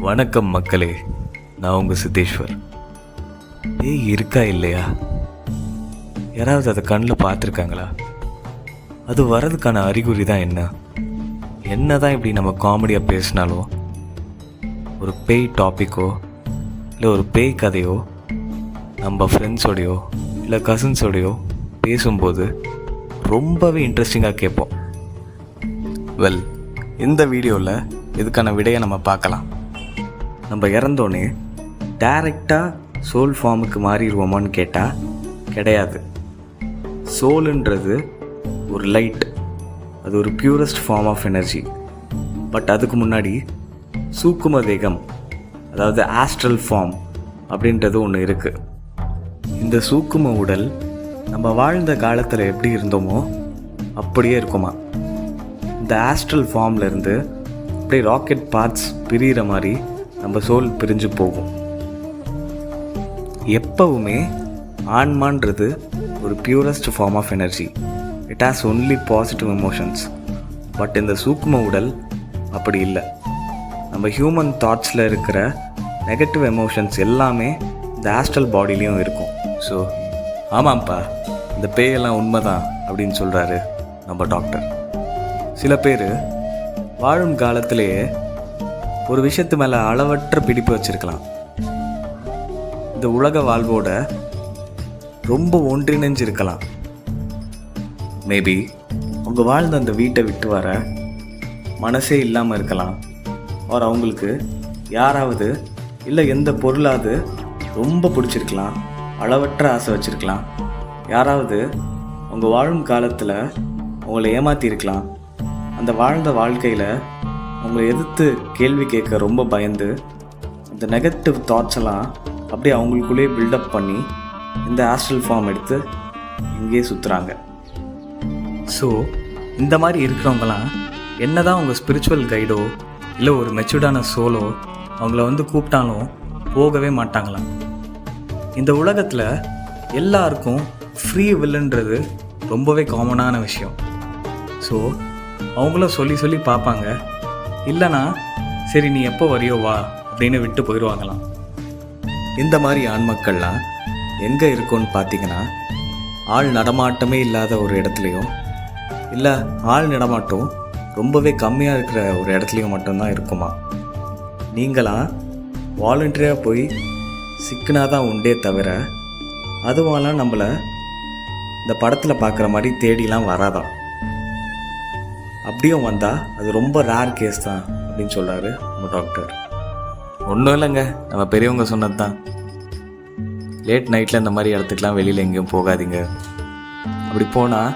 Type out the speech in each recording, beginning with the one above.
வணக்கம் மக்களே, நான் உங்கள் சித்தேஸ்வர். பேய் இருக்கா இல்லையா? யாராவது அதை கண்ணில் பார்த்துருக்காங்களா? அது வர்றதுக்கான அறிகுறி தான் என்ன தான் இப்படி நம்ம காமெடியாக பேசினாலோ, ஒரு பேய் டாப்பிக்கோ இல்லை ஒரு பேய் கதையோ நம்ம ஃப்ரெண்ட்ஸோடையோ இல்லை கசின்ஸோடையோ பேசும்போது ரொம்பவே இன்ட்ரெஸ்டிங்காக கேட்போம். இந்த வீடியோவில் இதுக்கான விடையை நம்ம பார்க்கலாம். நம்ம இறந்தோடனே டைரெக்டாக சோல் ஃபார்முக்கு மாறிடுவோமான்னு கேட்டால் கிடையாது. சோலுன்றது ஒரு லைட், அது ஒரு purest form of energy. But அதுக்கு முன்னாடி சூக்கும தேகம், அதாவது ஆஸ்ட்ரல் ஃபார்ம் அப்படின்றது ஒன்று இருக்குது. இந்த சூக்கும உடல் நம்ம வாழ்ந்த காலத்தில் எப்படி இருந்தோமோ அப்படியே இருக்குமா. இந்த ஆஸ்ட்ரல் ஃபார்ம்லேருந்து அப்படியே ராக்கெட் பார்ட்ஸ் பிரிகிற மாதிரி நம்ம சோல் பிரிஞ்சு போகும். எப்பவுமே ஆன்மான்றது ஒரு purest form of energy. It has only positive emotions. But இந்த சூக்கும உடல் அப்படி இல்லை. நம்ம ஹியூமன் தாட்ஸில் இருக்கிற நெகட்டிவ் எமோஷன்ஸ் எல்லாமே இந்த ஆஸ்ட்ரல் பாடிலையும் இருக்கும். ஸோ ஆமாம்ப்பா, இந்த பேயெல்லாம் உண்மைதான் அப்படின்னு சொல்கிறாரு நம்ம டாக்டர். சில பேர் வாழும் காலத்திலேயே ஒரு விஷயத்து மேலே அளவற்ற பிடிப்பு வச்சுருக்கலாம். இந்த உலக வாழ்வோட ரொம்ப ஒன்றிணைஞ்சிருக்கலாம். மேபி அவங்க வாழ்ந்த அந்த வீட்டை விட்டு வர மனசே இல்லாமல் இருக்கலாம். அவர் அவங்களுக்கு யாராவது இல்லை எந்த பொருளாவது ரொம்ப பிடிச்சிருக்கலாம், அளவற்ற ஆசை வச்சுருக்கலாம். யாராவது அவங்க வாழும் காலத்தில் அவங்கள ஏமாற்றிருக்கலாம். அந்த வாழ்ந்த வாழ்க்கையில் அவங்கள எதிர்த்து கேள்வி கேட்க ரொம்ப பயந்து அந்த நெகட்டிவ் தாட்ஸ் எல்லாம் அப்படியே அவங்களுக்குள்ளேயே பில்டப் பண்ணி இந்த ஆஸ்ட்ரல் ஃபார்ம் எடுத்து இங்கேயே சுற்றுறாங்க. ஸோ இந்த மாதிரி இருக்கிறவங்களாம் என்ன தான் அவங்க ஸ்பிரிச்சுவல் கைடோ இல்லை ஒரு மெச்சூர்டான சோலோ அவங்கள கூப்பிட்டாலும் போகவே மாட்டாங்களாம். இந்த உலகத்தில் எல்லாருக்கும் ஃப்ரீ வில்லுன்றது ரொம்பவே காமனான விஷயம். ஸோ அவங்களும் சொல்லி பார்ப்பாங்க. இல்லைனா சரி நீ எப்போ வரியோ வா அப்படின்னு விட்டு போயிடுவாங்களாம். இந்த மாதிரி ஆண்மக்கள்லாம் எங்கே இருக்கும்னு பார்த்தீங்கன்னா, ஆள் நடமாட்டமே இல்லாத ஒரு இடத்துலையும் இல்லை ஆள் நடமாட்டம் ரொம்பவே கம்மியாக இருக்கிற ஒரு இடத்துலையும் மட்டும்தான் இருக்குமா. நீங்களாம் வாலண்டரியாக போய் சிக்கினா தான் உண்டே தவிர அதுவாலாம் நம்மளை இந்த படத்தில் பார்க்குற மாதிரி தேடிலாம் வராதான். அப்படியும் வந்தால் அது ரொம்ப ரேர் கேஸ் தான் அப்படின்னு சொல்கிறாரு நம்ம டாக்டர். ஒன்றும் இல்லைங்க, நம்ம பெரியவங்க சொன்னது தான். லேட் நைட்டில் இந்த மாதிரி இடத்துக்குலாம் வெளியில் எங்கேயும் போகாதீங்க. அப்படி போனால்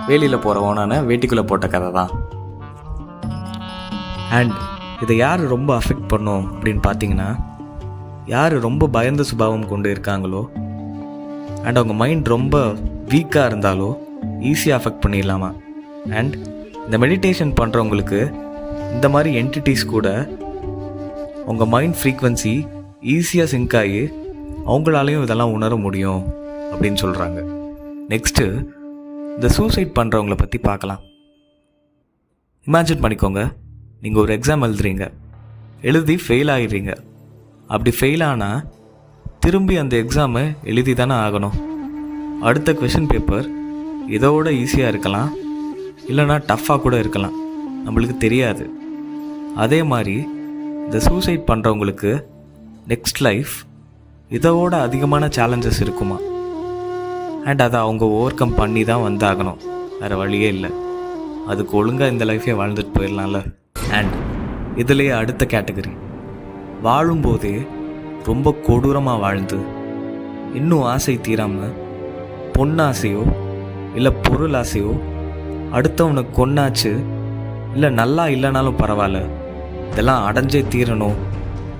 வேலியில் போகிறவனான வேட்டிக்குள்ளே போட்ட கதை தான். அண்ட் இதை யார் ரொம்ப அஃபெக்ட் பண்ணும் அப்படின்னு பார்த்தீங்கன்னா, யார் ரொம்ப பயந்த சுபாவம் கொண்டு இருக்காங்களோ அண்ட் அவங்க மைண்ட் ரொம்ப வீக்காக இருந்தாலோ ஈஸியாக அஃபெக்ட் பண்ணிடலாமா. அண்ட் இந்த மெடிடேஷன் பண்ணுறவங்களுக்கு இந்த மாதிரி என்டிட்டிஸ் கூட உங்கள் மைண்ட் ஃப்ரீக்வன்சி ஈஸியாக சிங்க் ஆகி அவங்களாலையும் இதெல்லாம் உணர முடியும் அப்படின்னு சொல்கிறாங்க. நெக்ஸ்ட்டு இந்த சூசைட் பண்ணுறவங்கள பற்றி பார்க்கலாம். இமேஜின் பண்ணிக்கோங்க, நீங்கள் ஒரு எக்ஸாம் எழுதி ஃபெயில் ஆகிடுறீங்க. அப்படி ஃபெயில் ஆனால் திரும்பி அந்த எக்ஸாமை எழுதி தானே ஆகணும். அடுத்த கொஷின் பேப்பர் இதோட ஈஸியாக இருக்கலாம், இல்லைனா டஃப்பாக கூட இருக்கலாம், நம்மளுக்கு தெரியாது. அதே மாதிரி இந்த சூசைட் பண்ணுறவங்களுக்கு நெக்ஸ்ட் லைஃப் இதோட அதிகமான சேலஞ்சஸ் இருக்குமா. அண்ட் அதை அவங்க ஓவர் கம் பண்ணி தான் வந்தாகணும், வேறு வழியே இல்லை. அதுக்கு ஒழுங்காக இந்த லைஃபே வாழ்ந்துட்டு போயிடலாம்ல. அண்ட் இதுலேயே அடுத்த கேட்டகரி, வாழும்போதே ரொம்ப கொடூரமாக வாழ்ந்து இன்னும் ஆசை தீராமல் பொன்னாசையோ இல்லை பொருள் ஆசையோ அடுத்தவனுக்கு கொன்னாச்சு இல்லை நல்லா இல்லைனாலும் பரவாயில்ல இதெல்லாம் அடைஞ்சே தீரணும்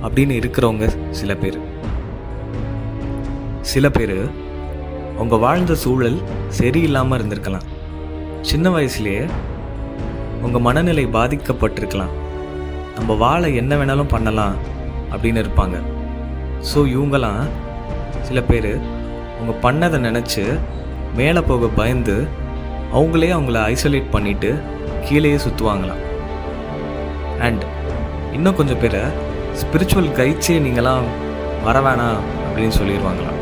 அப்படின்னு இருக்கிறவங்க சில பேர் அவங்க வாழ்ந்த சூழல் சரியில்லாமல் இருந்திருக்கலாம். சின்ன வயசுலேயே உங்கள் மனநிலை பாதிக்கப்பட்டிருக்கலாம். நம்ம வாழ என்ன வேணாலும் பண்ணலாம் அப்படின்னு இருப்பாங்க. ஸோ இவங்களாம் சில பேர் அவங்க பண்ணதை நினச்சி மேலே போக பயந்து அவங்கள ஐசோலேட் பண்ணிவிட்டு கீழேயே சுற்றுவாங்களாம். அண்ட் இன்னும் கொஞ்சம் பேரை ஸ்பிரிச்சுவல் கைட்ஸே நீங்களாம் வர வேணாம் அப்படின்னு சொல்லிடுவாங்களாம்.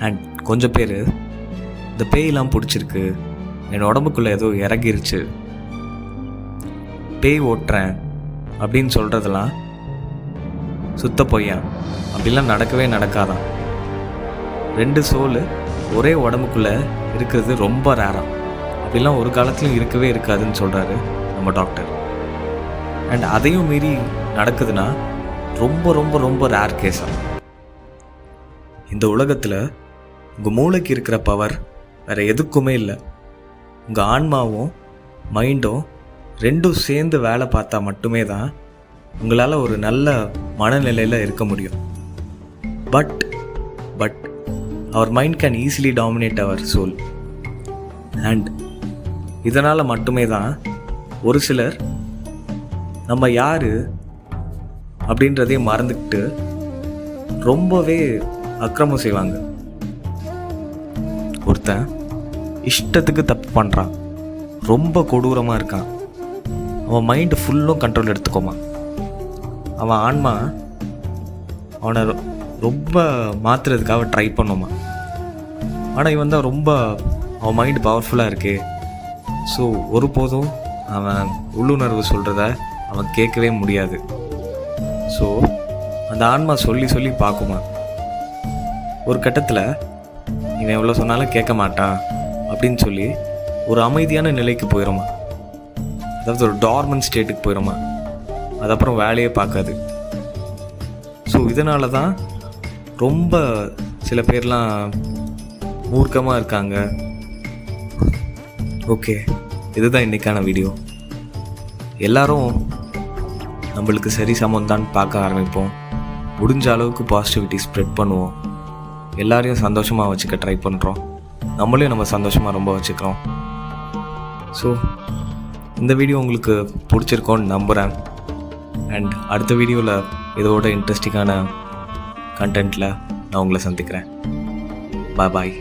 அண்ட் கொஞ்சம் பேர் இந்த பேயெல்லாம் பிடிச்சிருக்கு, என் உடம்புக்குள்ளே ஏதோ இறங்கிருச்சு, பேய் ஓட்டுறேன் அப்படின்னு சொல்கிறதெல்லாம் சுத்த பொய்யா. அப்படிலாம் நடக்கவே நடக்காதான். 2 சோல் ஒரே உடம்புக்குள்ளே இருக்கிறது ரொம்ப ரேராக. அப்படிலாம் ஒரு காலத்துலையும் இருக்கவே இருக்காதுன்னு சொல்கிறாரு நம்ம டாக்டர். அண்ட் அதையும் மீறி நடக்குதுன்னா ரொம்ப ரொம்ப ரொம்ப ரேர் கேஸாக. இந்த உலகத்தில் உங்கள் மூளைக்கு இருக்கிற பவர் வேறு எதுக்குமே இல்லை. உங்கள் ஆன்மாவும் மைண்டும் 2 சேர்ந்து வேலை பார்த்தா மட்டுமே தான் உங்களால் ஒரு நல்ல மனநிலையில் இருக்க முடியும். But our mind can easily dominate our soul. And இதனால் மட்டுமே தான் ஒரு சிலர் நம்ம யார் அப்படின்றதையும் மறந்துக்கிட்டு ரொம்பவே அக்கிரமம் செய்வாங்க. ஒருத்தன் இஷ்டத்துக்கு தப்பு பண்ணுறான், ரொம்ப கொடூரமாக இருக்கான், அவன் மைண்டு ஃபுல்லும் கண்ட்ரோல் எடுத்துக்கோமா. அவன் ஆன்மா அவனை ரொம்ப மாற்றுறதுக்காக ட்ரை பண்ணுமா. ஆனால் இவன் தான் ரொம்ப அவன் மைண்டு பவர்ஃபுல்லாக இருக்கே. ஸோ ஒருபோதும் அவன் உள்ளுணர்வு சொல்கிறத அவன் கேட்கவே முடியாது. ஸோ அந்த ஆன்மா சொல்லி சொல்லி பார்க்குமா. ஒரு கட்டத்தில் இவன் எவ்வளோ சொன்னாலும் கேட்க மாட்டான் அப்படின்னு சொல்லி ஒரு அமைதியான நிலைக்கு போயிடுமா. அதாவது ஒரு டார்மன் ஸ்டேட்டுக்கு போயிடுமா. அது அப்புறம் வேலையே பார்க்காது. ஸோ இதனால தான் ரொம்ப சில பேர்லாம் மூர்க்கமாக இருக்காங்க. ஓகே, இதுதான் இன்றைக்கான வீடியோ. எல்லாரும் நம்மளுக்கு சரி சமம்தான் பார்க்க ஆரம்பிப்போம். முடிஞ்ச அளவுக்கு பாசிட்டிவிட்டி ஸ்ப்ரெட் பண்ணுவோம். எல்லாரையும் சந்தோஷமாக வச்சுக்க ட்ரை பண்ணுறோம். நம்மளையும் நம்ம சந்தோஷமாக ரொம்ப வச்சுக்கிறோம். ஸோ இந்த வீடியோ உங்களுக்கு பிடிச்சிருக்கோன்னு நம்புகிறேன். அண்ட் அடுத்த வீடியோவில் இதோட இன்ட்ரெஸ்டிங்கான கண்டென்ட்டில் நான் உங்களை சந்திக்கிறேன். பாய்.